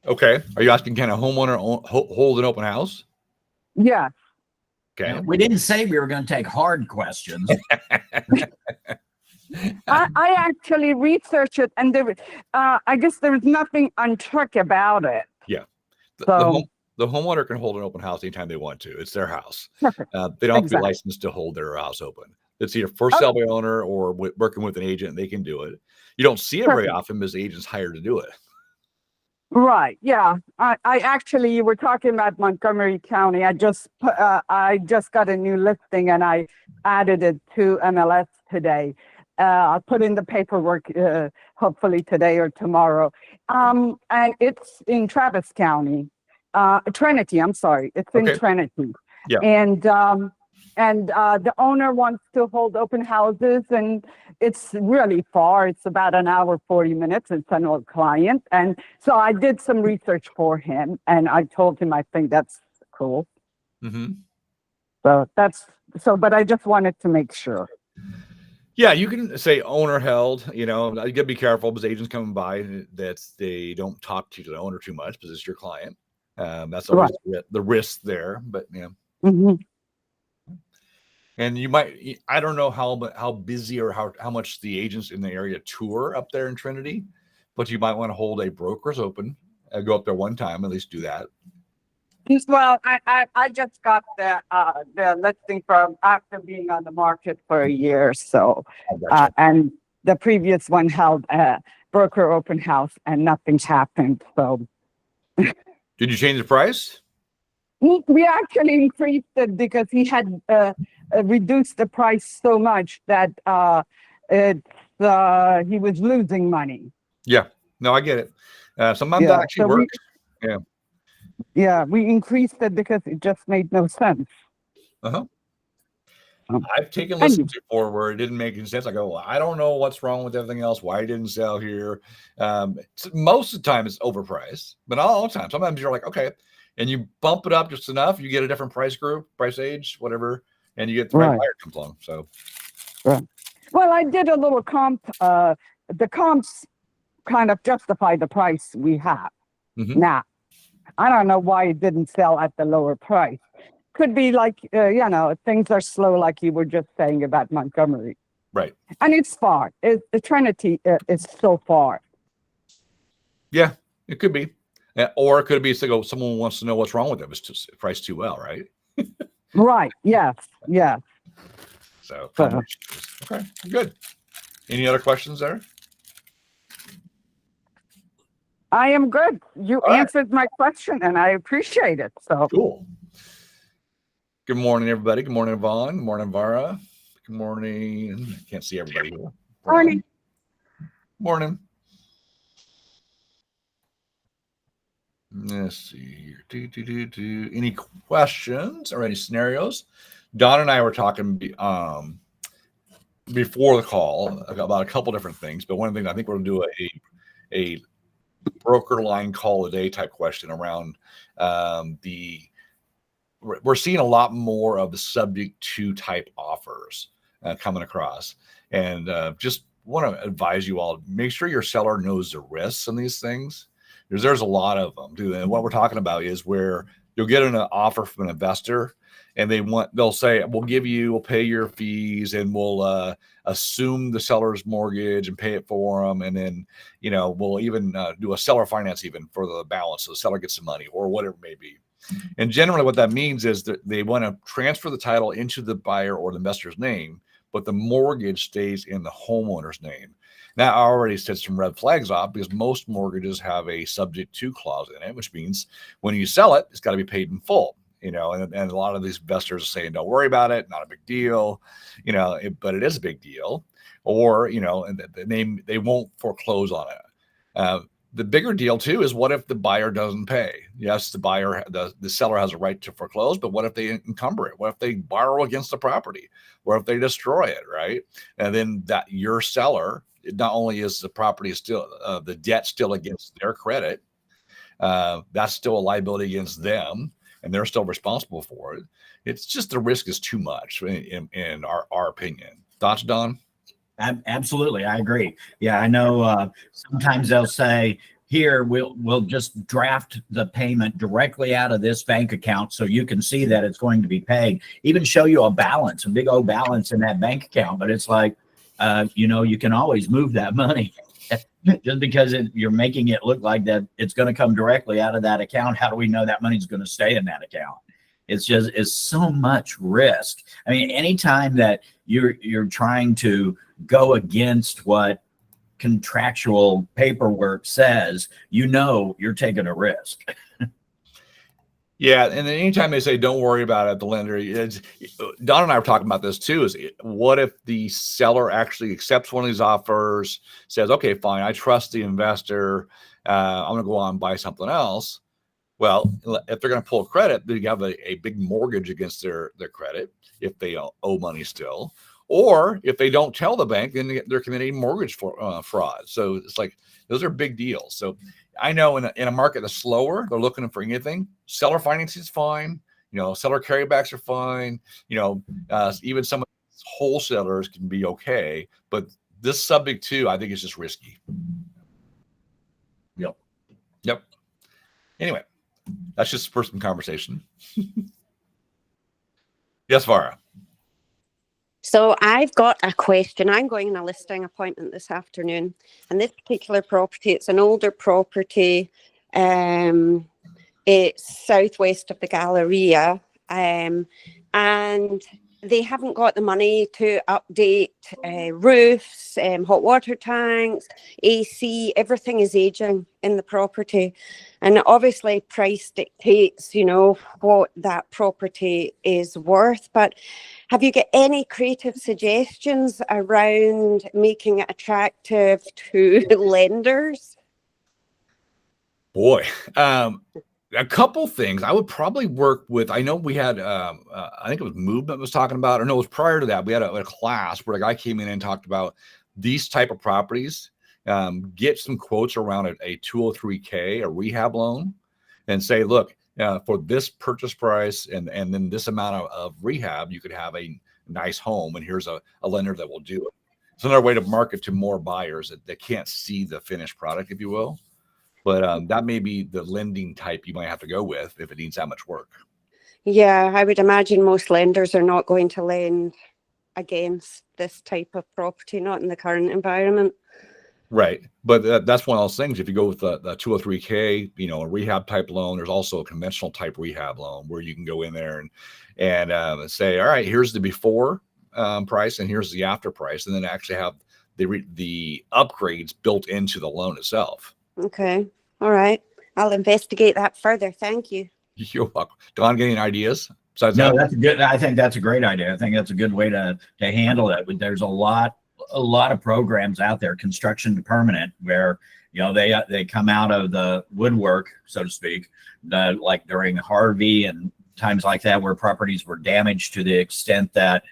Okay. Are you asking, can a homeowner hold an open house? Yeah. Okay. Now, we didn't say we were going to take hard questions. I actually researched it, and I guess there was nothing untrick about it. Yeah. So The homeowner can hold an open house anytime they want to. It's their house. perfect. They don't have to be Exactly. licensed to hold their house open. It's either first sale by owner or working with an agent. They can do it. You don't see it very often because the agent's hired to do it. Right. Yeah. I actually, you were talking about Montgomery County. I just got a new listing and I added it to MLS today. I'll put in the paperwork hopefully today or tomorrow. And it's in Travis County, Trinity. I'm sorry, it's in Trinity. Yeah. And the owner wants to hold open houses, and it's really far. It's about an hour, 40 minutes. It's an old client. And so I did some research for him, and I told him I think that's cool. Mm-hmm. But I just wanted to make sure. Yeah, you can say owner held. You gotta be careful because agents coming by that they don't talk to the owner too much because it's your client. That's always the risk there. But Mm-hmm. And you might, I don't know how busy or how much the agents in the area tour up there in Trinity, but you might want to hold a broker's open. Go up there one time, at least do that. Well, I just got the listing from after being on the market for a year. So, and the previous one held a broker open house and nothing happened. So, did you change the price? We actually increased it because he had reduced the price so much that he was losing money. Yeah, no, I get it. Sometimes that actually works. Yeah, we increased it because it just made no sense. I've taken listings before where it didn't make any sense. I go, well, I don't know what's wrong with everything else. Why it didn't sell here? Most of the time it's overpriced, but not all the time. Sometimes you're like, okay, and you bump it up just enough, you get a different price group, price age, whatever, and you get the right buyer comes along. So, well, I did a little comp. The comps kind of justify the price we have. Mm-hmm. Now, I don't know why it didn't sell at the lower price. Could be like, things are slow, like you were just saying about Montgomery. Right. And it's far. The Trinity is so far. Yeah, it could be. Or it could be someone wants to know what's wrong with it. It's priced too well, right? Right. Yes. Yeah. So, okay, good. Any other questions there? I am good. You answered my question, and I appreciate it. So cool. Good morning, everybody. Good morning, Yvonne. Good morning, Vara. Good morning. I can't see everybody here. Morning. Morning. Let's see here. Any questions or any scenarios? Don and I were talking before the call about a couple different things, but one of the things I think we're going to do a broker line call a day type question around we're seeing a lot more of the subject to type offers coming across, and just want to advise you all, make sure your seller knows the risks in these things, because there's a lot of them, dude. And what we're talking about is where you'll get an offer from an investor and they'll say, we'll pay your fees and we'll assume the seller's mortgage and pay it for them. And then, we'll even do a seller finance even for the balance. So the seller gets some money or whatever it may be. And generally what that means is that they want to transfer the title into the buyer or the investor's name, but the mortgage stays in the homeowner's name. Now, I already set some red flags off because most mortgages have a subject to clause in it, which means when you sell it, it's got to be paid in full. And a lot of these investors are saying, don't worry about it, not a big deal, but it is a big deal. Or, they won't foreclose on it. The bigger deal too is, what if the buyer doesn't pay? Yes, the seller has a right to foreclose, but what if they encumber it? What if they borrow against the property? What if they destroy it, right? And then that your seller, not only is the property still, the debt still against their credit, that's still a liability against them, and they're still responsible for it. It's just the risk is too much in our opinion. Thoughts, Don? Absolutely. I agree. Yeah, I know sometimes they'll say, here we'll just draft the payment directly out of this bank account so you can see that it's going to be paid. Even show you a balance, a big old balance in that bank account. But it's like, you can always move that money. Just because you're making it look like that it's going to come directly out of that account. How do we know that money's going to stay in that account? It's so much risk. I mean, anytime that you're trying to go against what contractual paperwork says, you're taking a risk. Yeah, and then anytime they say don't worry about it, the lender, Don and I were talking about this too, is what if the seller actually accepts one of these offers, says, okay, fine, I trust the investor, I'm going to go on and buy something else. Well, if they're going to pull credit, they have a big mortgage against their credit if they owe money still. Or if they don't tell the bank, then they're committing mortgage fraud. So it's like, those are big deals. So I know in a market that's slower, they're looking for anything. Seller financing is fine. Seller carrybacks are fine. Even some of these wholesalers can be okay. But this subject too, I think is just risky. Yep. Anyway, that's just for some conversation. Yes, Vara. So I've got a question. I'm going on a listing appointment this afternoon, and this particular property, it's an older property. It's southwest of the Galleria, and they haven't got the money to update roofs, hot water tanks, AC. Everything is aging in the property, and obviously price dictates, what that property is worth. But have you got any creative suggestions around making it attractive to lenders? Boy, a couple things. I would probably work with, I know we had, I think it was Movement was talking about, or no, it was prior to that. We had a class where a guy came in and talked about these type of properties, get some quotes around a 203K, a rehab loan, and say, look, for this purchase price and then this amount of rehab, you could have a nice home. And here's a lender that will do it. It's another way to market to more buyers that can't see the finished product, if you will. But that may be the lending type you might have to go with if it needs that much work. Yeah, I would imagine most lenders are not going to lend against this type of property, not in the current environment. Right. But that's one of those things. If you go with the 203K, a rehab type loan, there's also a conventional type rehab loan where you can go in there and say, all right, here's the before price and here's the after price. And then actually have the upgrades built into the loan itself. Okay. All right. I'll investigate that further. Thank you. You're welcome. Don, getting ideas? No, that's good. I think that's a great idea. I think that's a good way to handle it. There's a lot of programs out there, construction to permanent, where they come out of the woodwork, so to speak, like during Harvey and times like that, where properties were damaged to the extent that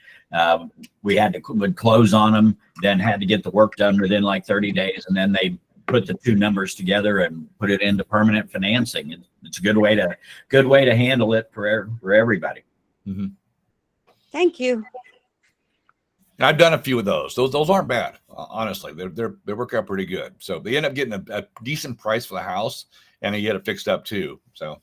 we would close on them, then had to get the work done within like 30 days, and then they put the two numbers together and put it into permanent financing. It's a good way to handle it for everybody. Mm-hmm. Thank you. I've done a few of those. Those aren't bad, honestly. They work out pretty good. So they end up getting a decent price for the house, and they get it fixed up too. So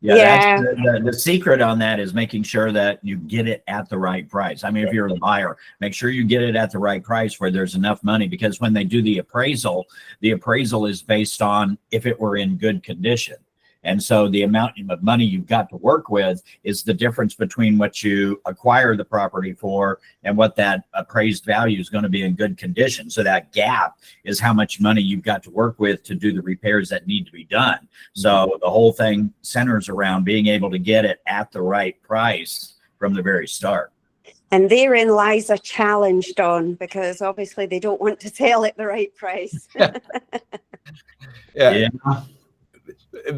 yeah. That's the secret on that is making sure that you get it at the right price. I mean, if you're a buyer, make sure you get it at the right price where there's enough money, because when they do the appraisal is based on if it were in good condition. And so the amount of money you've got to work with is the difference between what you acquire the property for and what that appraised value is going to be in good condition. So that gap is how much money you've got to work with to do the repairs that need to be done. So the whole thing centers around being able to get it at the right price from the very start. And therein lies a challenge, Don, because obviously they don't want to sell at the right price. Yeah.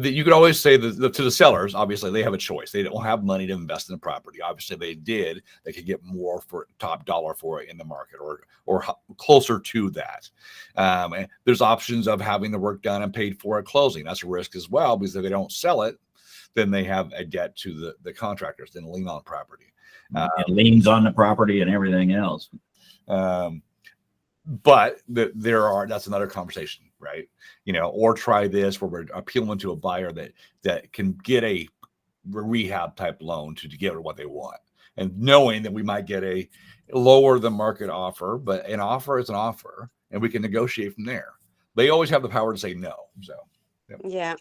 You could always say that to the sellers, obviously they have a choice. They don't have money to invest in the property. Obviously they did. They could get more for top dollar for it in the market or closer to that. And there's options of having the work done and paid for at closing. That's a risk as well, because if they don't sell it, then they have a debt to the contractors, then lien on the property. It liens on the property and everything else. But that's another conversation. right? Or try this, where we're appealing to a buyer that can get a rehab type loan to get what they want, and knowing that we might get a lower than market offer, but an offer is an offer, and we can negotiate from there. They always have the power to say no. So yeah.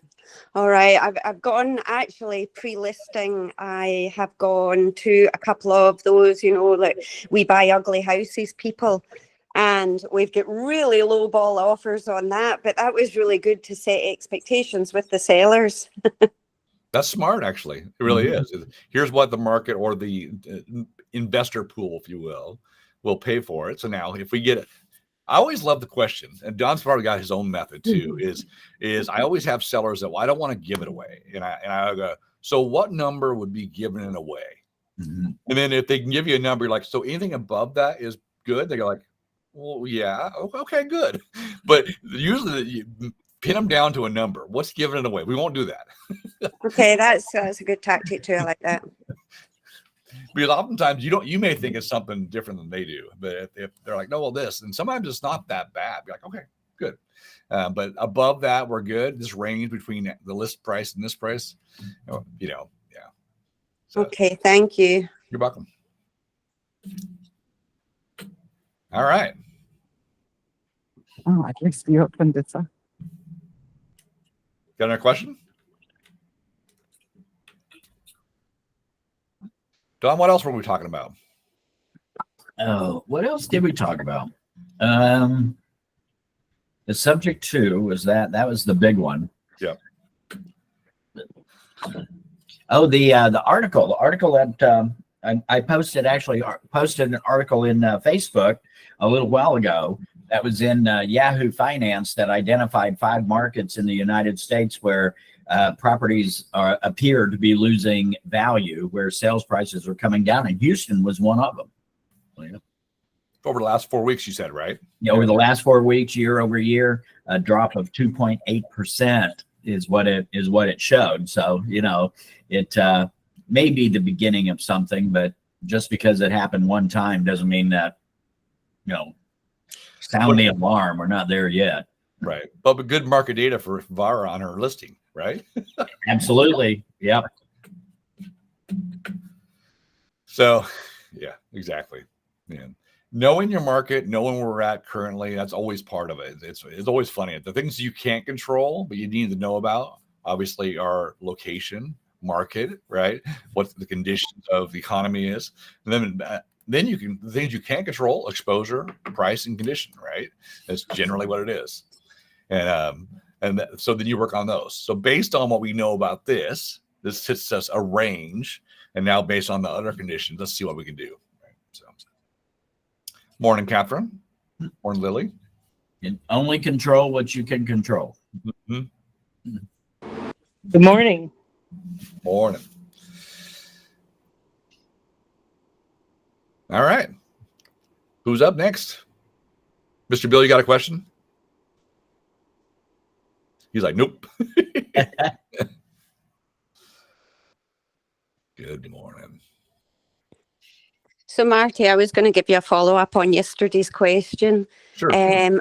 All right. I've gone actually pre-listing. I have gone to a couple of those, like We Buy Ugly Houses people, and we've got really low ball offers on that. But that was really good to set expectations with the sellers. that's smart, actually. It really is. Here's what the market or the investor pool, if you will pay for it. So now if we get it, I always love the question, and Don's probably got his own method too, is I always have sellers that, well, I don't want to give it away. And I go, so what number would be giving it away? And then if they can give you a number, you're like, so anything above that is good. They go like, well, yeah, okay, good. But usually you pin them down to a number. What's giving it away? We won't do that. Okay, that's a good tactic too. I like that. Because oftentimes you may think it's something different than they do, but if they're like, no, well, this, and sometimes it's not that bad. Be like, okay, good. But above that, we're good. This range between the list price and this price, yeah. So, okay, thank you. You're welcome. All right. Oh, at least you opened it up. Got another question? Don, what else were we talking about? Oh, what else did we talk about? The subject 2 was that was the big one. Yeah. Oh, the article that I posted an article in Facebook a little while ago that was in Yahoo Finance that identified 5 markets in the United States where properties appear to be losing value, where sales prices are coming down, and Houston was one of them. Yeah. Over the last 4 weeks, you said, right? Yeah, over the last 4 weeks, year over year, a drop of 2.8% is what it showed. So it may be the beginning of something, but just because it happened one time doesn't mean that sound the alarm. We're not there yet. Right. But good market data for Vara on her listing, right? Absolutely. Yep. So, yeah, exactly. Yeah. Knowing your market, knowing where we're at currently, that's always part of it. It's always funny. The things you can't control, but you need to know about, obviously, are location, market, right? What the conditions of the economy is. And then you can, the things you can't control, exposure, price, and condition, right? That's generally what it is. So then you work on those. So based on what we know about this hits us a range. And now based on the other conditions, let's see what we can do. Right? So, morning, Catherine. Morning, Lily. And only control what you can control. Mm-hmm. Good morning. Morning. All right. Who's up next? Mr. Bill, you got a question? He's like, nope. Good morning. So, Marty, I was going to give you a follow-up on yesterday's question. Sure.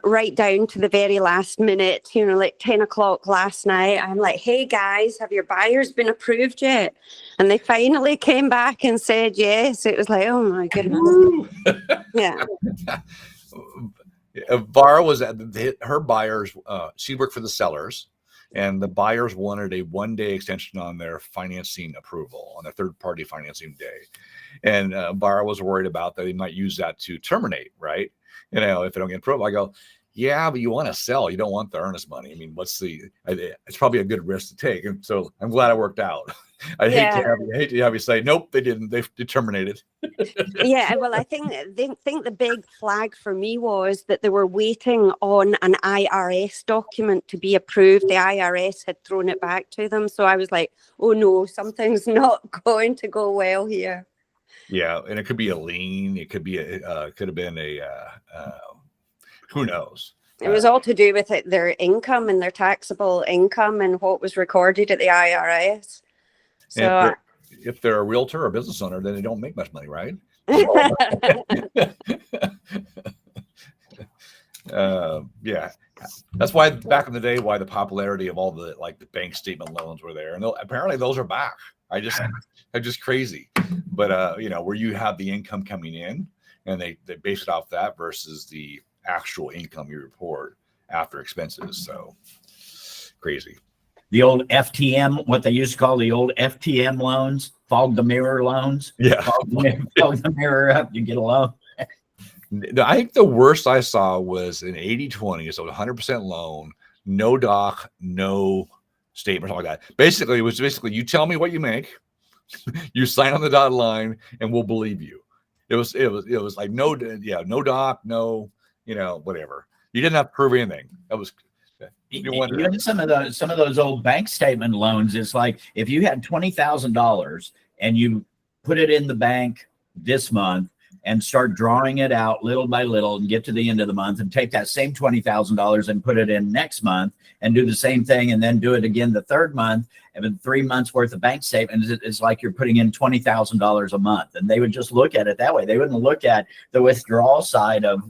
Right down to the very last minute, like 10 o'clock last night, I'm like, hey, guys, have your buyers been approved yet? And they finally came back and said yes. It was like, oh, my goodness. Yeah. Vara was at her buyers. She worked for the sellers, and the buyers wanted a 1-day extension on their financing approval, on their third-party financing day. And Vara was worried about that they might use that to terminate, right? If they don't get approved. I go, yeah, but you want to sell. You don't want the earnest money. I mean, it's probably a good risk to take. And so I'm glad it worked out. I hate to have you say, nope, they didn't. They terminated. Yeah, well, I think the big flag for me was that they were waiting on an IRS document to be approved. The IRS had thrown it back to them. So I was like, oh no, something's not going to go well here. Yeah, and it could be a lien. It could be could have been who knows? It was all to do with their income and their taxable income and what was recorded at the IRS. So if they're a realtor or business owner, then they don't make much money, right? Yeah. That's why back in the day, why the popularity of all the like the bank statement loans were there, and apparently those are back. They're just crazy. But where you have the income coming in, and they base it off that versus the actual income you report after expenses. So crazy. The old FTM, what they used to call the old FTM loans, fog the mirror loans. Yeah, fog the mirror up, you get a loan. I think the worst I saw was an 80-20, so 100% loan, no doc, no statement, something like that. Basically, it was you tell me what you make, you sign on the dotted line, and we'll believe you. It was like no doc, no, whatever. You didn't have to prove anything. That was even some of those old bank statement loans. It's like if you had $20,000 and you put it in the bank this month and start drawing it out little by little and get to the end of the month and take that same $20,000 and put it in next month and do the same thing and then do it again the third month, and then 3 months worth of bank statements, it's like you're putting in $20,000 a month. And they would just look at it that way. They wouldn't look at the withdrawal side of,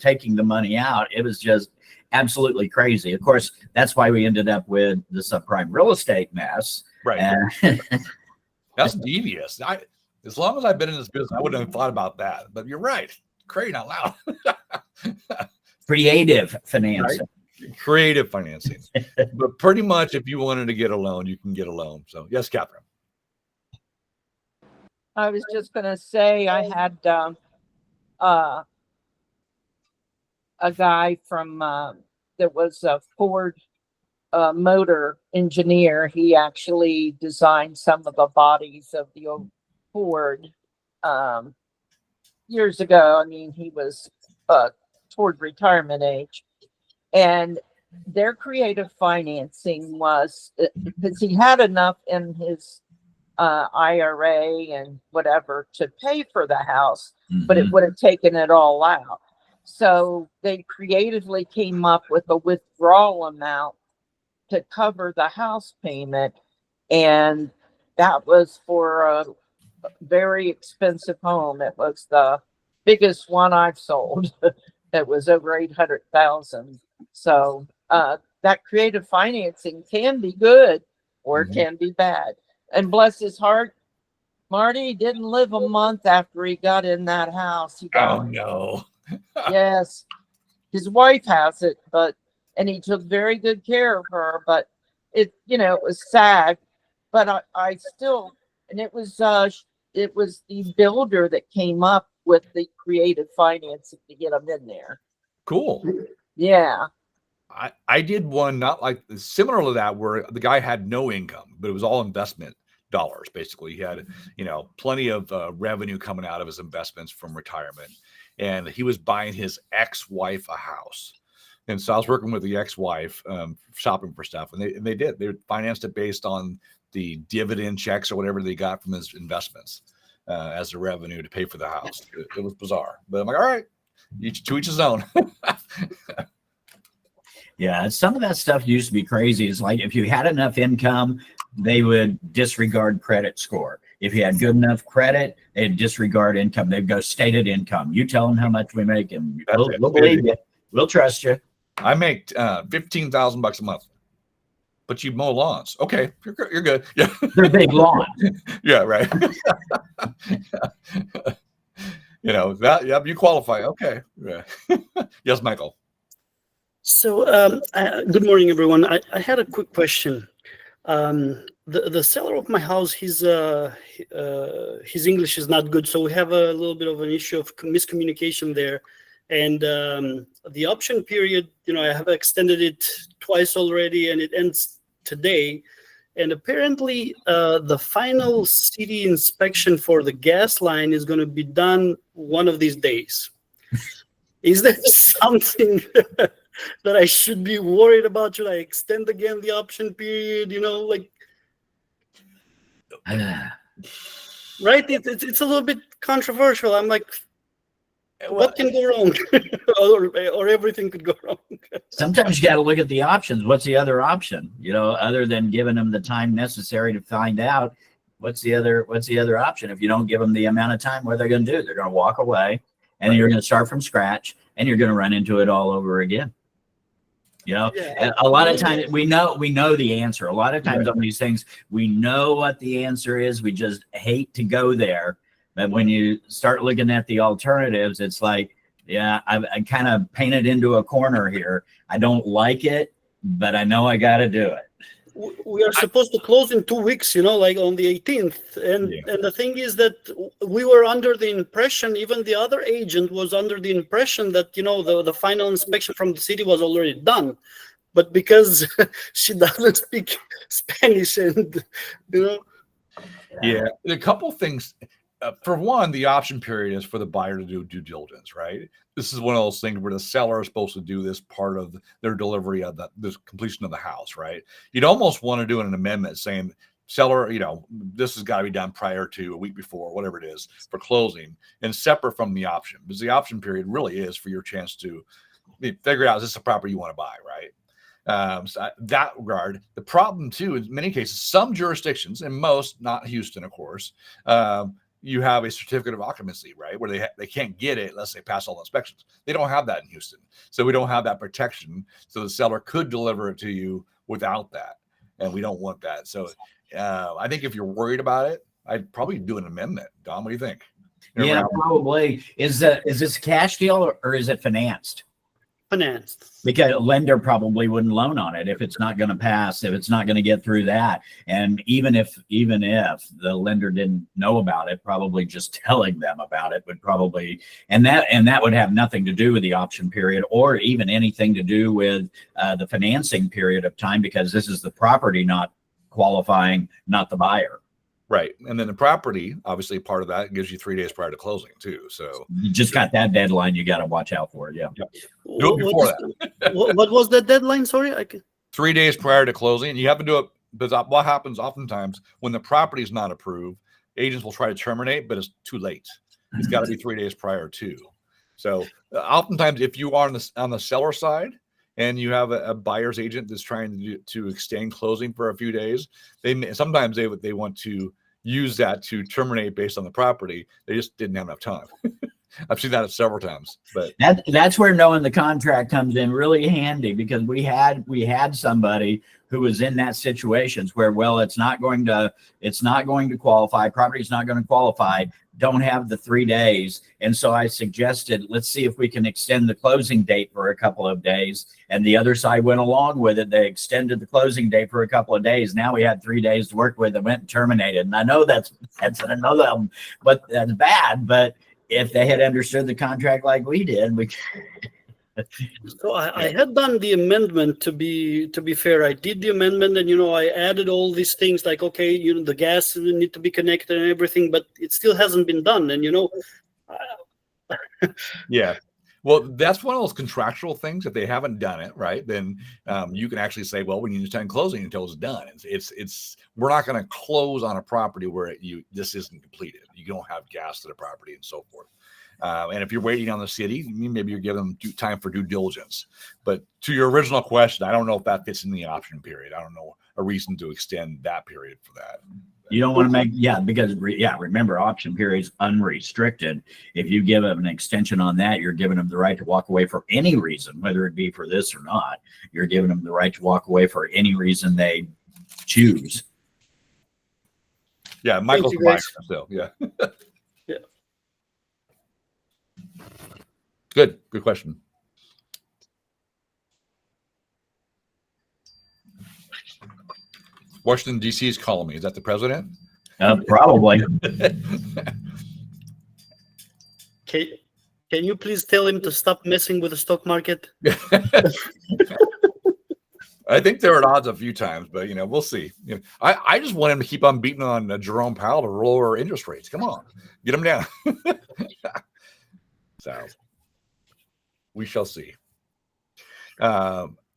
taking the money out. It was just absolutely crazy. Of course, that's why we ended up with the subprime real estate mess. Right. That's devious. As long as I've been in this business, I wouldn't have thought about that. But you're right. Crazy out loud. Creative financing. Right? Creative financing. But pretty much if you wanted to get a loan, you can get a loan. So yes, Catherine. I was just going to say I had a guy from that was a Ford motor engineer. He actually designed some of the bodies of the old Ford years ago. I mean, he was toward retirement age, and their creative financing was because he had enough in his IRA and whatever to pay for the house, but it would have taken it all out. So they creatively came up with a withdrawal amount to cover the house payment, and that was for a very expensive home. It was the biggest one I've sold. It was over 800,000. So that creative financing can be good or it can be bad. And bless his heart, Marty didn't live a month after he got in that house. He died. Oh no. Yes, his wife has it, and he took very good care of her. But it was sad. But I still, and it was the builder that came up with the creative financing to get them in there. Cool. Yeah. I did one not like similar to that where the guy had no income, but it was all investment dollars. Basically, he had plenty of revenue coming out of his investments from retirement, and he was buying his ex-wife a house. And so I was working with the ex-wife, shopping for stuff, and they financed it based on the dividend checks or whatever they got from his investments as the revenue to pay for the house. It was bizarre, but I'm like, all right, to each his own. Yeah, some of that stuff used to be crazy. It's like if you had enough income, they would disregard credit score. If you had good enough credit, they'd disregard income. They'd go stated income. You tell them how much we make, and we'll believe you. We'll trust you. I make $15,000 a month, but you mow lawns. Okay, you're good. Yeah, they're big lawns. Yeah, right. That. Yep, you qualify. Okay. Yeah. Yes, Michael. So, good morning, everyone. I had a quick question. The seller of my house, his English is not good, so we have a little bit of an issue of miscommunication there. And the option period, I have extended it twice already, and it ends today. And apparently, the final CD inspection for the gas line is going to be done one of these days. Is there something that I should be worried about? Should I extend again the option period? Right? It's a little bit controversial. I'm like, what can go wrong? or everything could go wrong. Sometimes you got to look at the options. What's the other option? Other than giving them the time necessary to find out, what's the other option? If you don't give them the amount of time, what are they going to do? They're going to walk away, and you're going to start from scratch, and you're going to run into it all over again. You know, Yeah. a lot of times we know the answer. A lot of times on these things, we know what the answer is. We just hate to go there. But when you start looking at the alternatives, it's like, yeah, I kind of painted into a corner here. I don't like it, but I know I got to do it. We are supposed to close in 2 weeks, like on the 18th. And the thing is that we were under the impression, even the other agent was under the impression that, the final inspection from the city was already done. But because she doesn't speak Spanish and, Yeah, a couple things. For one, the option period is for the buyer to do due diligence, right? This is one of those things where the seller is supposed to do this part of their delivery of the completion of the house, right? You'd almost want to do an amendment saying, seller, this has got to be done prior to a week before, whatever it is, for closing, and separate from the option, because the option period really is for your chance to figure out, is this a property you want to buy, right? So that regard, the problem too, in many cases, some jurisdictions, and most, not Houston, of course, you have a certificate of occupancy, right? Where they can't get it unless they pass all the inspections. They don't have that in Houston. So we don't have that protection. So the seller could deliver it to you without that. And we don't want that. So I think if you're worried about it, I'd probably do an amendment. Don, what do you think? Yeah, probably. Is this a cash deal or is it financed? Financed. Because a lender probably wouldn't loan on it if it's not going to pass, if it's not going to get through that. And even if the lender didn't know about it, probably just telling them about it would probably, and that would have nothing to do with the option period or even anything to do with the financing period of time, because this is the property not qualifying, not the buyer. Right. And then the property, obviously part of that gives you 3 days prior to closing too. So you just got that deadline you got to watch out for. Yeah. Do it before that. What was that deadline? Sorry. 3 days prior to closing. And you have to do it because what happens oftentimes when the property is not approved, agents will try to terminate, but it's too late. It's got to be 3 days prior to. So oftentimes if you are on the seller side, and you have a buyer's agent that's trying to extend closing for a few days, sometimes they want to use that to terminate based on the property. They just didn't have enough time. I've seen that several times. But that's where knowing the contract comes in really handy, because we had somebody who was in that situation where, well, it's not going to qualify. Property's not going to qualify. Don't have the 3 days. And so I suggested, let's see if we can extend the closing date for a couple of days. And the other side went along with it. They extended the closing date for a couple of days. Now we had 3 days to work with and went and terminated. And I know that's another, but that's bad. But if they had understood the contract like we did, So I had done the amendment to be fair. I did the amendment, and I added all these things like, okay, the gas need to be connected and everything, but it still hasn't been done. And yeah, well, that's one of those contractual things. If they haven't done it right, then you can actually say, well, we need to extend closing until it's done. It's we're not going to close on a property where this isn't completed. You don't have gas to the property and so forth. And if you're waiting on the city, maybe you're giving them time for due diligence. But to your original question, I don't know if that fits in the option period. I don't know a reason to extend that period for that. You don't want to because remember, option period is unrestricted. If you give them an extension on that, you're giving them the right to walk away for any reason, whether it be for this or not. You're giving them the right to walk away for any reason they choose. Yeah, Michael's the buyer still. Yeah. Yeah. Good question. Washington, D.C. is calling me. Is that the president? Probably. Can you please tell him to stop messing with the stock market? I think they're at odds a few times, but we'll see. I just want him to keep on beating on Jerome Powell to lower interest rates. Come on, get them down. So we shall see.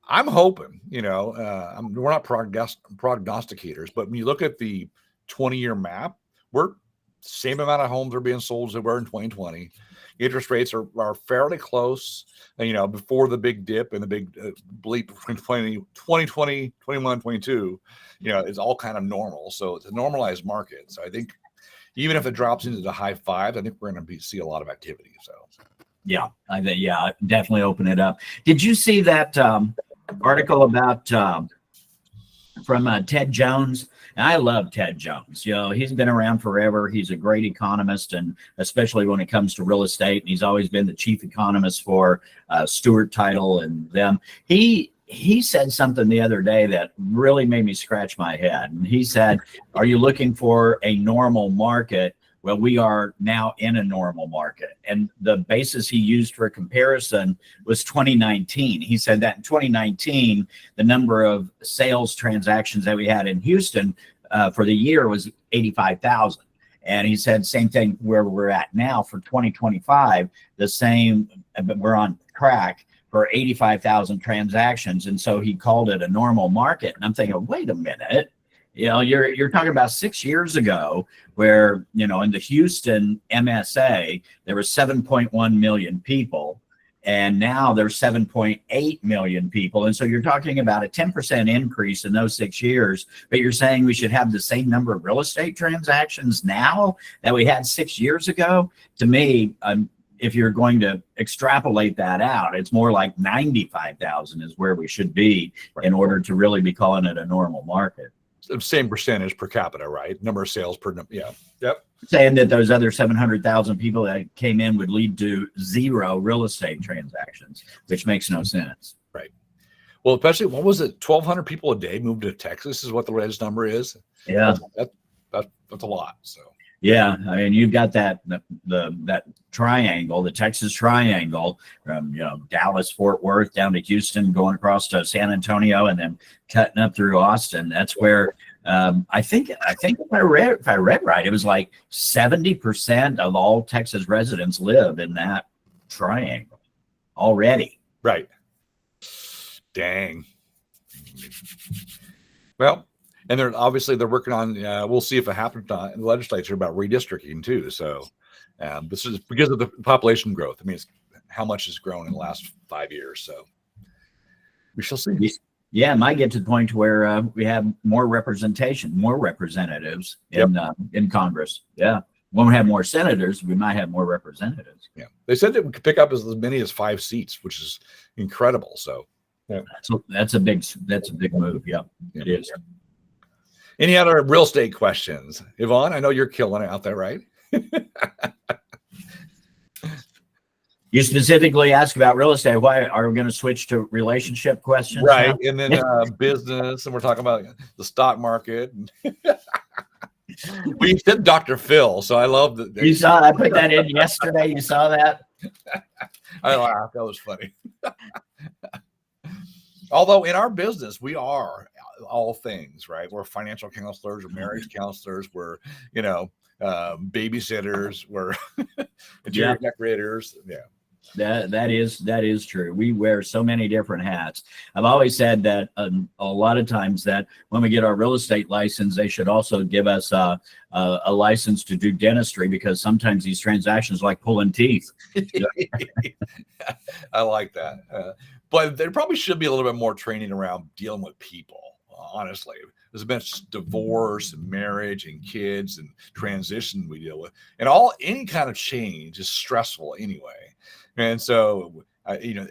I'm hoping, we're not prognosticators, but when you look at the 20-year map, we're same amount of homes are being sold as they were in 2020. Interest rates are fairly close, before the big dip and the big bleep between 2020, 21, 22, it's all kind of normal. So it's a normalized market. So I think even if it drops into the high fives, I think we're going to see a lot of activity. So yeah, I think, definitely open it up. Did you see that article about from Ted Jones. And I love Ted Jones. You know, he's been around forever. He's a great economist, and especially when it comes to real estate. And he's always been the chief economist for Stewart Title and them. He said something the other day that really made me scratch my head. And he said, "Are you looking for a normal market?" Well, we are now in a normal market. And the basis he used for comparison was 2019. He said that in 2019, the number of sales transactions that we had in Houston for the year was 85,000. And he said, same thing where we're at now for 2025, the same, we're on track for 85,000 transactions. And so he called it a normal market. And I'm thinking, wait a minute. You know, you're talking about 6 years ago where, you know, in the Houston MSA, there were 7.1 million people, and now there's 7.8 million people. And so you're talking about a 10% increase in those 6 years, but you're saying we should have the same number of real estate transactions now that we had 6 years ago? To me, if you're going to extrapolate that out, it's more like 95,000 is where we should be in order to really be calling it a normal market. Same percentage per capita, right? Number of sales per, yeah. Yep. Saying that those other 700,000 people that came in would lead to 0 real estate transactions, which makes no sense. Right. Well, especially, what was it? 1,200 people a day moved to Texas is what the latest number is. Yeah. That's a lot. So. Yeah, I mean, you've got that that triangle, the Texas Triangle, from, you know, Dallas, Fort Worth down to Houston, going across to San Antonio, and then cutting up through Austin. That's where I think if I read right, it was like 70% of all Texas residents live in that triangle already. Right. Dang. Well. And they're working on, we'll see if it happens in the legislature about redistricting too. So this is because of the population growth. I mean, it's how much has grown in the last 5 years. So we shall see. Yeah, it might get to the point where we have more representation, more representatives in Congress. Yeah. When we have more senators, we might have more representatives. Yeah. They said that we could pick up as many as 5 seats, which is incredible. So yeah. So that's a big move. Yeah, it is. Any other real estate questions? Yvonne, I know you're killing it out there, right? You specifically asked about real estate. Why are we going to switch to relationship questions? Right. Now? And then business, and we're talking about the stock market. We said Dr. Phil, so I love that. You saw, I put that in yesterday. You saw that? I laughed. That was funny. Although in our business, we are all things, right? We're financial counselors, we're marriage counselors, we're, you know, babysitters, we're interior decorators. Yeah. That is true. We wear so many different hats. I've always said that a lot of times that when we get our real estate license, they should also give us a license to do dentistry, because sometimes these transactions are like pulling teeth. I like that. But there probably should be a little bit more training around dealing with people. Honestly, there's been divorce and marriage and kids and transition we deal with, and any kind of change is stressful anyway. And so, you know,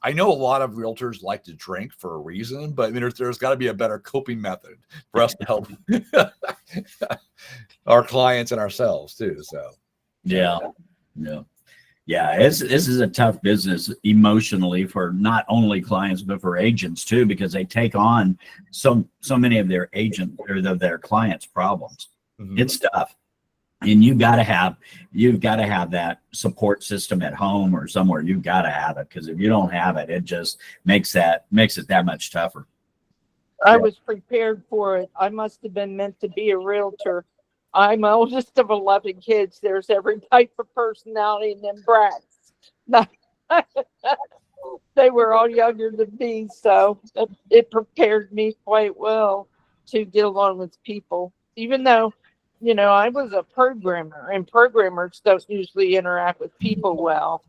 I know a lot of realtors like to drink for a reason, but I mean, there's got to be a better coping method for us to help our clients and ourselves too. So, yeah. This is a tough business emotionally for not only clients, but for agents too, because they take on so many of their their clients' problems. Mm-hmm. It's tough. And you've got to have that support system at home or somewhere. You've got to have it, because if you don't have it, it just makes it that much tougher. I was prepared for it. I must have been meant to be a realtor. I'm oldest of 11 kids. There's every type of personality in them brats. They were all younger than me, so it prepared me quite well to get along with people. Even though, you know, I was a programmer, and programmers don't usually interact with people well.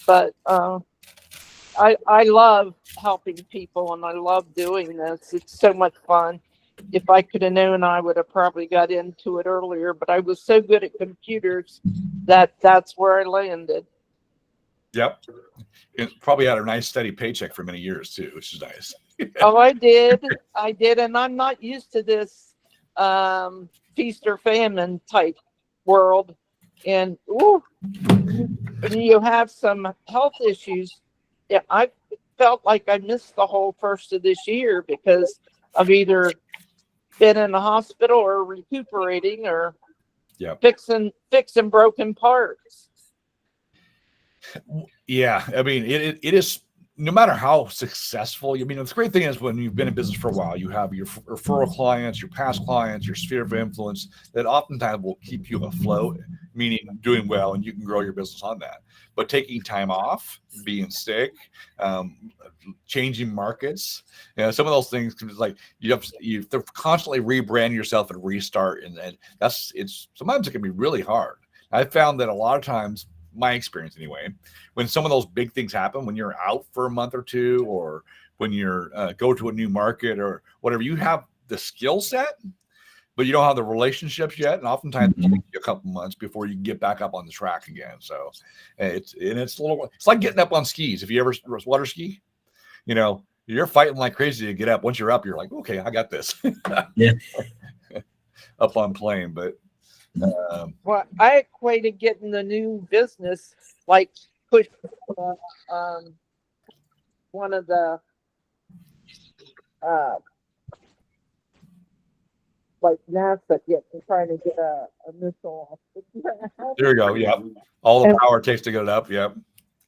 But I love helping people, and I love doing this. It's so much fun. If I could have known, I would have probably got into it earlier, but I was so good at computers that's where I landed. Yep. It probably had a nice steady paycheck for many years too, which is nice. Oh, I did. And I'm not used to this feast or famine type world. And you have some health issues. Yeah, I felt like I missed the whole first of this year because I've either been in the hospital or recuperating or fixing broken parts. Yeah, I mean, it is, no matter how successful. I mean, the great thing is when you've been in business for a while, you have your referral clients, your past clients, your sphere of influence that oftentimes will keep you afloat, meaning doing well, and you can grow your business on that. But taking time off, being sick, changing markets, some of those things, like you have to constantly rebrand yourself and restart, and sometimes it can be really hard. I found that a lot of times, my experience anyway, when some of those big things happen, when you're out for a month or two, or when you're go to a new market or whatever, you have the skill set, but you don't have the relationships yet, and oftentimes it'll take you a couple months before you can get back up on the track again. So it's like getting up on skis. If you ever water ski, you're fighting like crazy to get up. Once you're up, you're like, okay, I got this. Yeah. Up on plane, but well, I equated getting the new business like push one of the like NASA trying to get a missile off. There you go. Yeah, all the power it takes to get it up. Yep.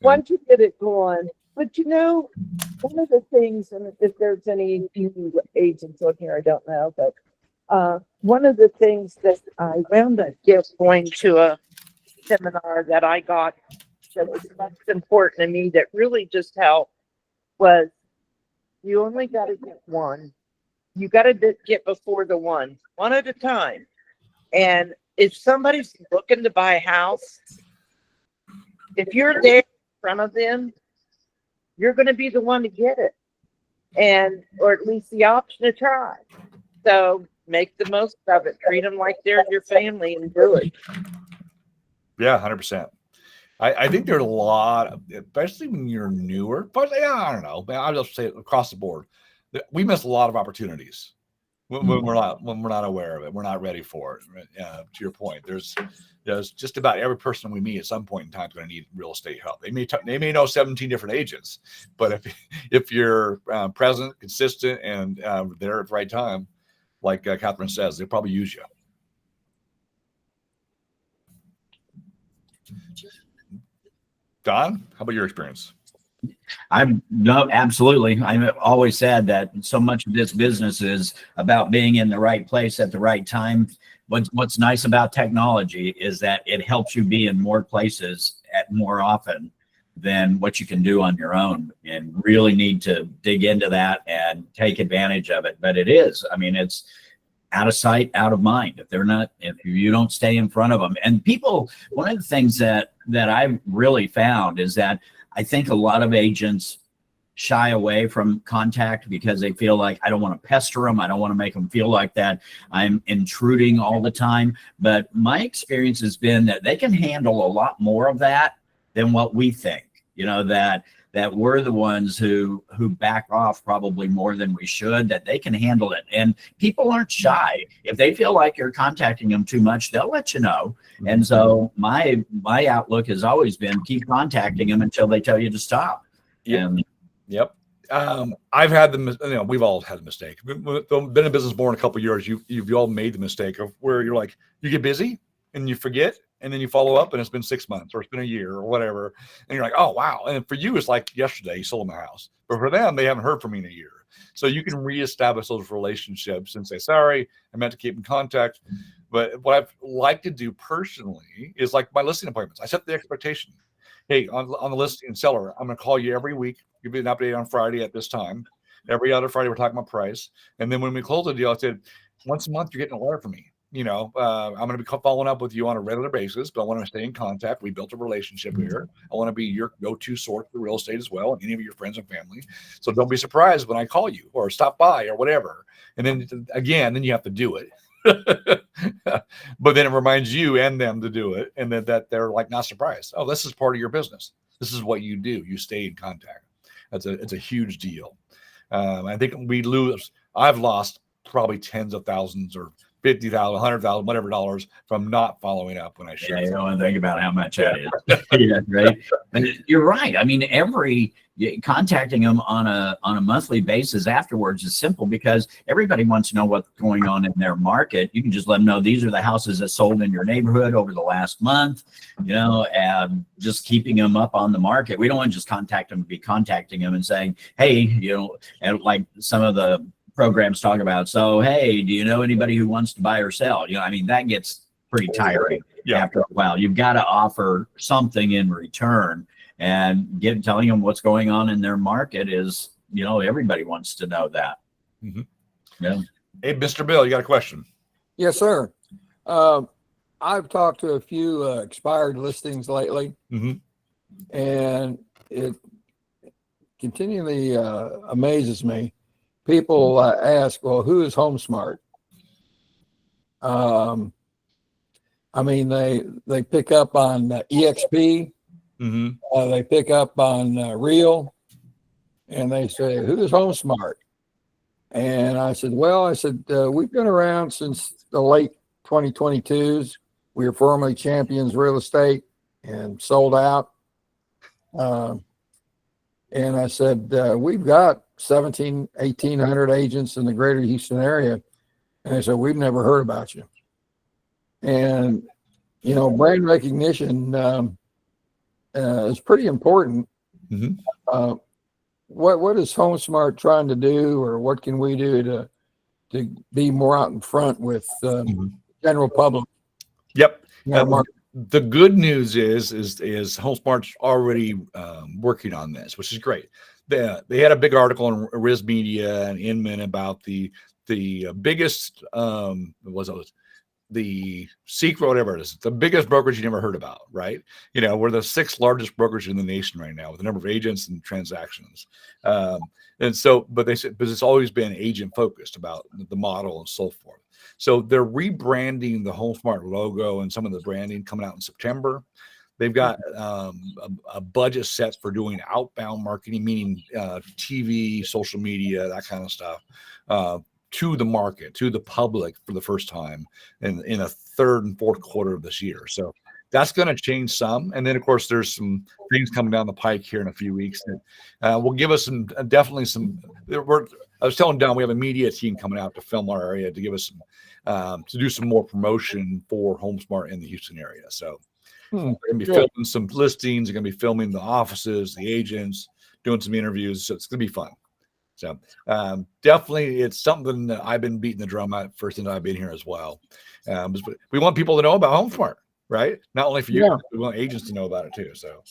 Once you get it going, but one of the things, and if there's any new agents on here, I don't know, but one of the things that I wound up going to a seminar that I got that was most important to me, that really just helped, was you only got to get one. You got to get before the one at a time. And if somebody's looking to buy a house, if you're there in front of them, you're going to be the one to get it, or at least the option to try. So make the most of it. Treat them like they're your family and do it. Yeah, 100%. I think there's a lot of, especially when you're newer, but I don't know, I'll just say it across the board, we miss a lot of opportunities when we're not aware of it. We're not ready for it. To your point, there's just about every person we meet at some point in time is going to need real estate help. They may know 17 different agents, but if you're present, consistent, and there at the right time, like Catherine says, they'll probably use you. Don, how about your experience? Absolutely. I've always said that so much of this business is about being in the right place at the right time. What's nice about technology is that it helps you be in more places at more often than what you can do on your own, and really need to dig into that and take advantage of it. But it's out of sight, out of mind. If you don't stay in front of them, and people, one of the things that I've really found is that I think a lot of agents shy away from contact because they feel like, I don't want to pester them. I don't want to make them feel like that I'm intruding all the time. But my experience has been that they can handle a lot more of that than what we think, that we're the ones who back off probably more than we should, that they can handle it. And people aren't shy. If they feel like you're contacting them too much, they'll let you know. And so my outlook has always been, keep contacting them until they tell you to stop. Yep. I've had we've all had a mistake. Been in business more than a couple of years. You've all made the mistake of where you're like, you get busy and you forget, and then you follow up and it's been 6 months or it's been a year or whatever. And you're like, oh, wow. And for you, it's like yesterday you sold them a house, but for them, they haven't heard from me in a year. So you can reestablish those relationships and say, sorry, I meant to keep in contact. But what I've liked to do personally is like my listing appointments. I set the expectation. Hey, on the listing and seller, I'm going to call you every week, give you an update on Friday at this time. Every other Friday, we're talking about price. And then when we close the deal, I said, once a month, you're getting a letter from me. I'm going to be following up with you on a regular basis, but I want to stay in contact. We built a relationship here. I want to be your go-to source for real estate as well, and any of your friends and family. So don't be surprised when I call you or stop by or whatever. And then again, you have to do it. But then it reminds you and them to do it, and that they're like not surprised. Oh, this is part of your business. This is what you do. You stay in contact. It's a huge deal. I think I've lost probably tens of thousands or 50,000, 100,000, whatever dollars from not following up when I should. Yeah, you don't want to think about how much that is. Yeah, right. But you're right. I mean, contacting them on a monthly basis afterwards is simple because everybody wants to know what's going on in their market. You can just let them know these are the houses that sold in your neighborhood over the last month, and just keeping them up on the market. We don't want to just contact them, be contacting them and saying, hey, and like some of the programs talk about, so hey, do you know anybody who wants to buy or sell? I mean, that gets pretty tiring after a while. You've got to offer something in return, and telling them what's going on in their market is, everybody wants to know that. Mm-hmm. Yeah. Hey, Mr. Bill, you got a question? Yes, sir. I've talked to a few expired listings lately, and it continually amazes me. People ask, well, who is HomeSmart? I mean, they pick up on EXP, they pick up on Real, and they say, who is HomeSmart? And I said, we've been around since the late 2022s. We were formerly Champions Real Estate and sold out. And I said, we've got 1,800 agents in the greater Houston area. And they said, we've never heard about you. And, brand recognition is pretty important. What is HomeSmart trying to do, or what can we do to be more out in front with general public? Yep. The good news is HomeSmart's already working on this, which is great. They had a big article in Riz Media and Inman about the biggest the secret, whatever it is, the biggest brokerage you never heard about, right? We're the 6th largest brokerage in the nation right now with the number of agents and transactions. And so, but they said, but it's always been agent focused about the model and so forth. So they're rebranding the HomeSmart logo and some of the branding coming out in September. They've got a budget set for doing outbound marketing, meaning TV, social media, that kind of stuff, to the market, to the public for the first time in a 3rd and 4th quarter of this year. So that's going to change some. And then, of course, there's some things coming down the pike here in a few weeks that will give us some. I was telling Don, we have a media team coming out to film our area to give us some, to do some more promotion for HomeSmart in the Houston area. So they're going to be filming some listings. They're going to be filming the offices, the agents, doing some interviews. So it's going to be fun. So definitely, it's something that I've been beating the drum at first since I've been here as well. We want people to know about HomeSmart, right? Not only for you, but we want agents to know about it too. So,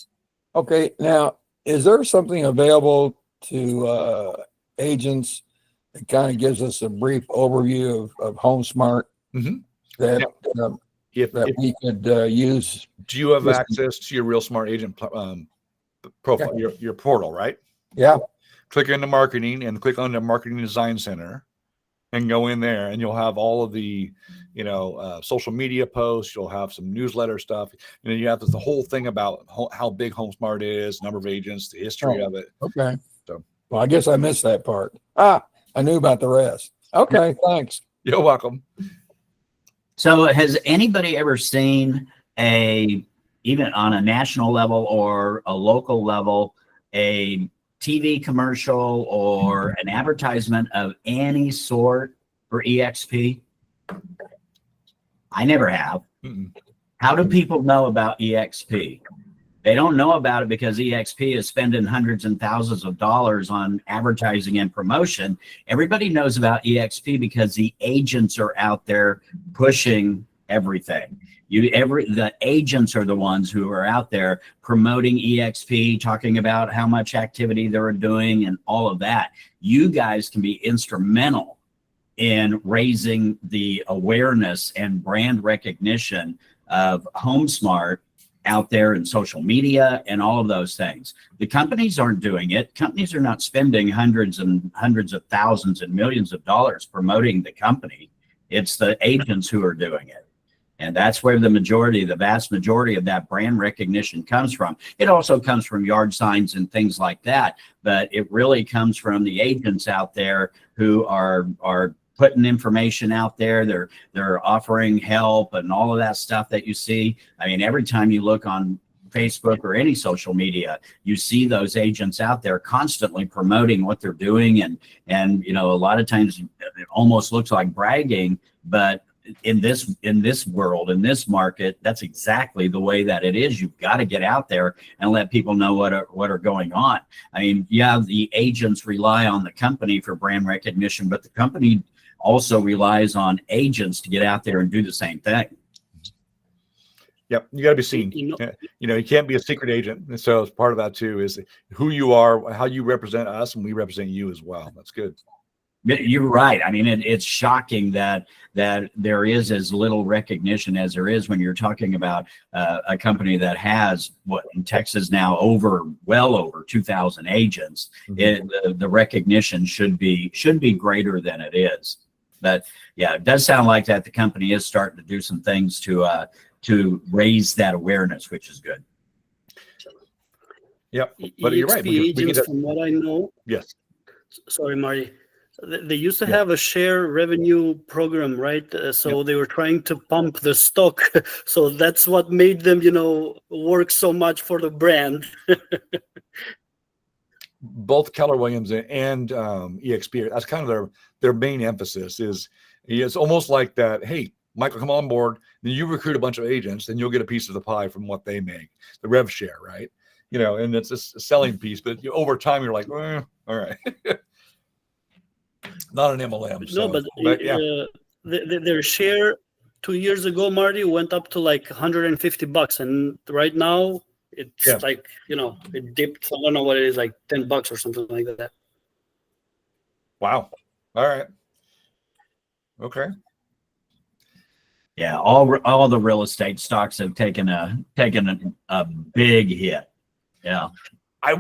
okay, now is there something available to agents that kind of gives us a brief overview of HomeSmart that we could use? Do you have access to your Real Smart Agent profile, your portal, right? Yeah. Click into marketing and click on the Marketing Design Center and go in there, and you'll have all of the, social media posts. You'll have some newsletter stuff. You have the whole thing about how big HomeSmart is, number of agents, the history of it. Okay. So, well, I guess I missed that part. I knew about the rest. Okay. Thanks. You're welcome. So has anybody ever seen even on a national level or a local level, a TV commercial or an advertisement of any sort for EXP? I never have. How do people know about EXP? They don't know about it because EXP is spending hundreds and thousands of dollars on advertising and promotion. Everybody knows about EXP because the agents are out there pushing everything. The agents are the ones who are out there promoting EXP, talking about how much activity they're doing and all of that. You guys can be instrumental in raising the awareness and brand recognition of HomeSmart out there in social media and all of those things. The companies aren't doing it. Companies are not spending hundreds and hundreds of thousands and millions of dollars promoting the company. It's the agents who are doing it. And that's where the vast majority of that brand recognition comes from. It also comes from yard signs and things like that, but it really comes from the agents out there who are putting information out there. They're offering help and all of that stuff that you see. I mean, every time you look on Facebook or any social media, you see those agents out there constantly promoting what they're doing. And you know, a lot of times it almost looks like bragging, but in this world, in this market, that's exactly the way that it is. You've got to get out there and let people know what are going on. I mean, yeah, the agents rely on the company for brand recognition, but the company also relies on agents to get out there and do the same thing. Yep, you got to be seen. You know, you can't be a secret agent. And so part of that too is who you are, how you represent us, and we represent you as well. That's good. You're right. I mean, it's shocking that there is as little recognition as there is when you're talking about a company that has what in Texas now well over 2,000 agents. Mm-hmm. The recognition should be greater than it is. But yeah, it does sound like that the company is starting to do some things to raise that awareness, which is good. Yep, but you're right. Agents, from what I know. Yes. Sorry, Marty. They used to have a share revenue program, right? So they were trying to pump the stock. So that's what made them, you know, work so much for the brand. Both Keller Williams and EXP, that's kind of their main emphasis is it's almost like that, hey, Michael, come on board, then you recruit a bunch of agents, then you'll get a piece of the pie from what they make, the rev share, right? You know, and it's a selling piece, but over time you're like, all right. Not an MLM. No, but yeah. Their share 2 years ago, Marty, went up to like $150, and right now it's like, you know, it dipped. I don't know what it is, like $10 or something like that. Wow. All right. Okay. Yeah, all the real estate stocks have taken a big hit. Yeah. I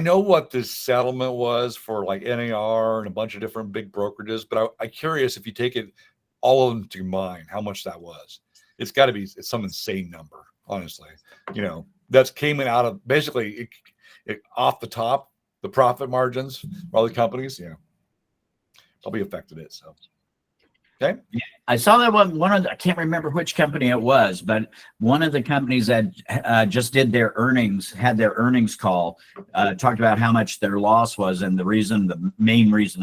know what the settlement was for like NAR and a bunch of different big brokerages, but I'm curious if you take it all of them to mine, how much that was. It's got to be some insane number, honestly. You know, that's came out of basically it off the top, the profit margins for all the companies, you know, probably affected it. So. Okay. I saw that I can't remember which company it was, but one of the companies that just had their earnings call, talked about how much their loss was. And the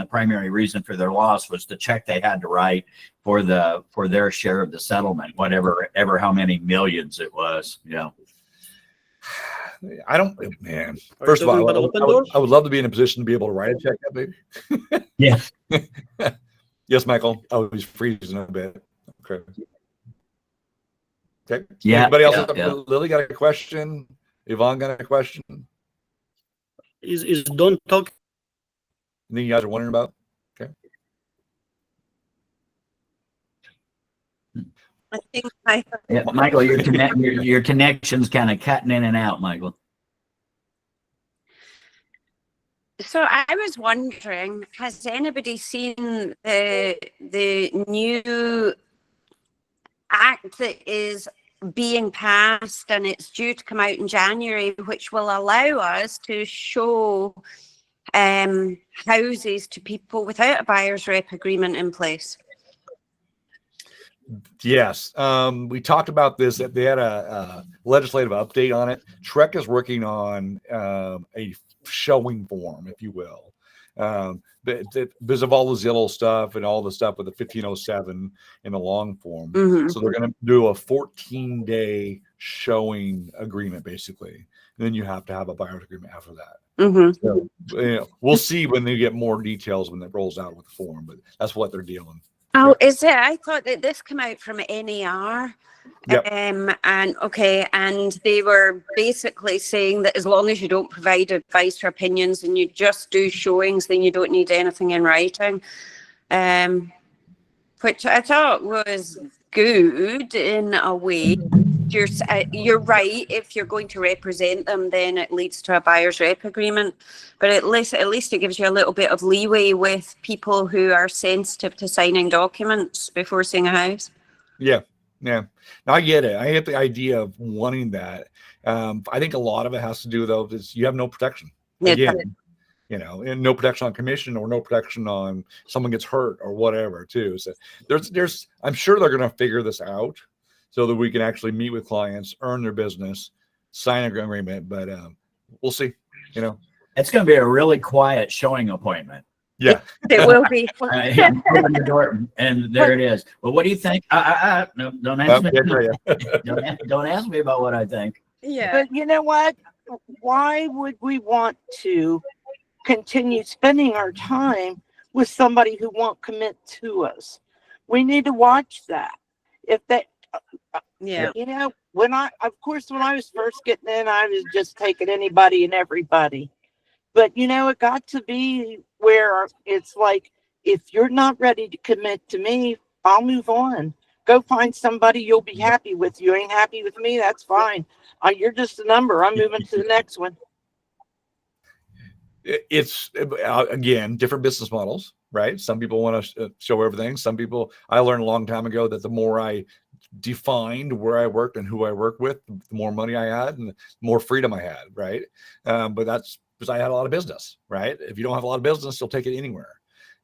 primary reason for their loss was the check they had to write for their share of the settlement, how many millions it was. Yeah. Man, first of all, I would love to be in a position to be able to write a check that big. Yeah. Yes, Michael. Oh, he's freezing a bit. Okay. Yeah. Anybody else? Lily got a question. Yvonne got a question. Is Don talking? Anything you guys are wondering about? Okay. I think Michael, your connection's kind of cutting in and out, Michael. So I was wondering, has anybody seen the new act that is being passed and it's due to come out in January, which will allow us to show houses to people without a buyer's rep agreement in place? Yes. We talked about this. They had a legislative update on it. Trek is working on a showing form, if you will, because of all the Zillow stuff and all the stuff with the 1507 in the long form. Mm-hmm. So they're going to do a 14-day showing agreement, basically. And then you have to have a buyer's agreement after that. Mm-hmm. So, you know, we'll see when they get more details when it rolls out with the form, but that's what they're dealing. Oh, is it? I thought that this came out from NAR. Yep. And they were basically saying that as long as you don't provide advice or opinions and you just do showings, then you don't need anything in writing, which I thought was good in a way. You're right. If you're going to represent them, then it leads to a buyer's rep agreement. But at least it gives you a little bit of leeway with people who are sensitive to signing documents before seeing a house. Yeah. Yeah. No, I get it. I get the idea of wanting that. I think a lot of it has to do though is you have no protection. Again, you know, and no protection on commission or no protection on someone gets hurt or whatever too. So there's I'm sure they're going to figure this out so that we can actually meet with clients, earn their business, sign an agreement. But we'll see. You know, It's going to be a really quiet showing appointment. yeah, It will be. Open the door, and there it is. Well, what do you think? No, don't ask me. Don't ask me about what I think. Yeah. But you know what? Why would we want to continue spending our time with somebody who won't commit to us? We need to watch that. If they, Yeah. you know, when I was first getting in, I was just taking anybody and everybody. But, you know, it got to be where it's like, if you're not ready to commit to me, I'll move on. Go find somebody you'll be happy with. You ain't happy with me, that's fine. You're just a number. I'm moving to the next one. It's again different business models, right? Some people want to show everything. Some people, I learned a long time ago that the more I defined where I worked and who I worked with, the more money I had and the more freedom I had, right? But that's because I had a lot of business, right? If you don't have a lot of business, you'll take it anywhere,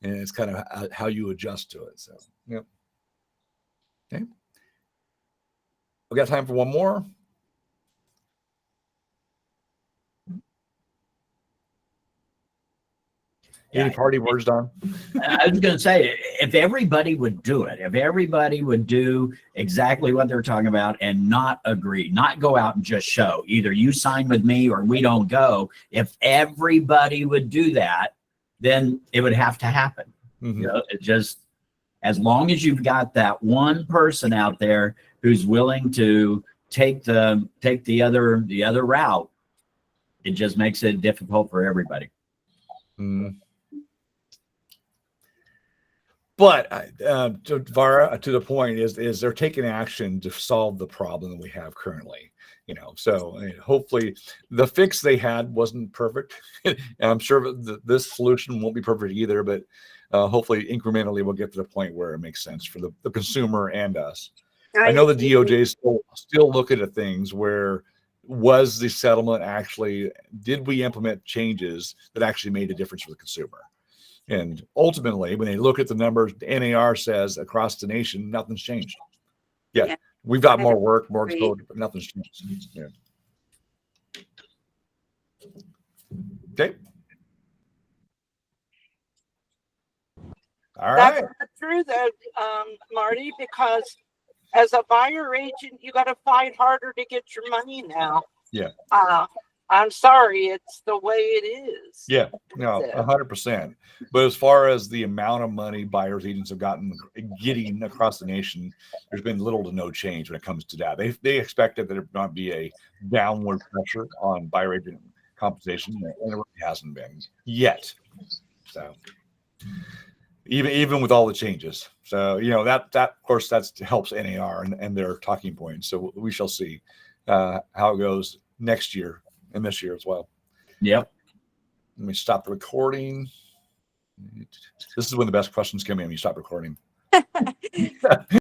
and it's kind of how you adjust to it. So, yep. Okay, we got time for one more. Any party words, Don? I was going to say, if everybody would do it, if everybody would do exactly what they're talking about and not agree, not go out and just show, either you sign with me or we don't go. If everybody would do that, then it would have to happen. Mm-hmm. You know, it just, as long as you've got that one person out there who's willing to take the other route, it just makes it difficult for everybody. Mm. But to the point is they're taking action to solve the problem that we have currently. You know, so hopefully the fix they had wasn't perfect. And I'm sure this solution won't be perfect either, but hopefully incrementally we'll get to the point where it makes sense for the consumer and us. I know the DOJ still looking at things where was the settlement actually, did we implement changes that actually made a difference for the consumer? And ultimately, when they look at the numbers, the NAR says across the nation, nothing's changed. Yeah. We've got more work, more exposure, but nothing's changed. Yeah. Okay. All right. That's not true though, Marty, because as a buyer agent, you got to fight harder to get your money now. Yeah. I'm sorry, it's the way it is. Yeah, no, 100%. But as far as the amount of money buyers agents have getting across the nation, there's been little to no change when it comes to that. They expected that there would not be a downward pressure on buyer agent compensation, and it really hasn't been yet. So even with all the changes, so you know that of course that helps NAR and their talking points. So we shall see how it goes next year. And this year as well. Yep. Let me stop the recording. This is when the best questions come in. You stop recording.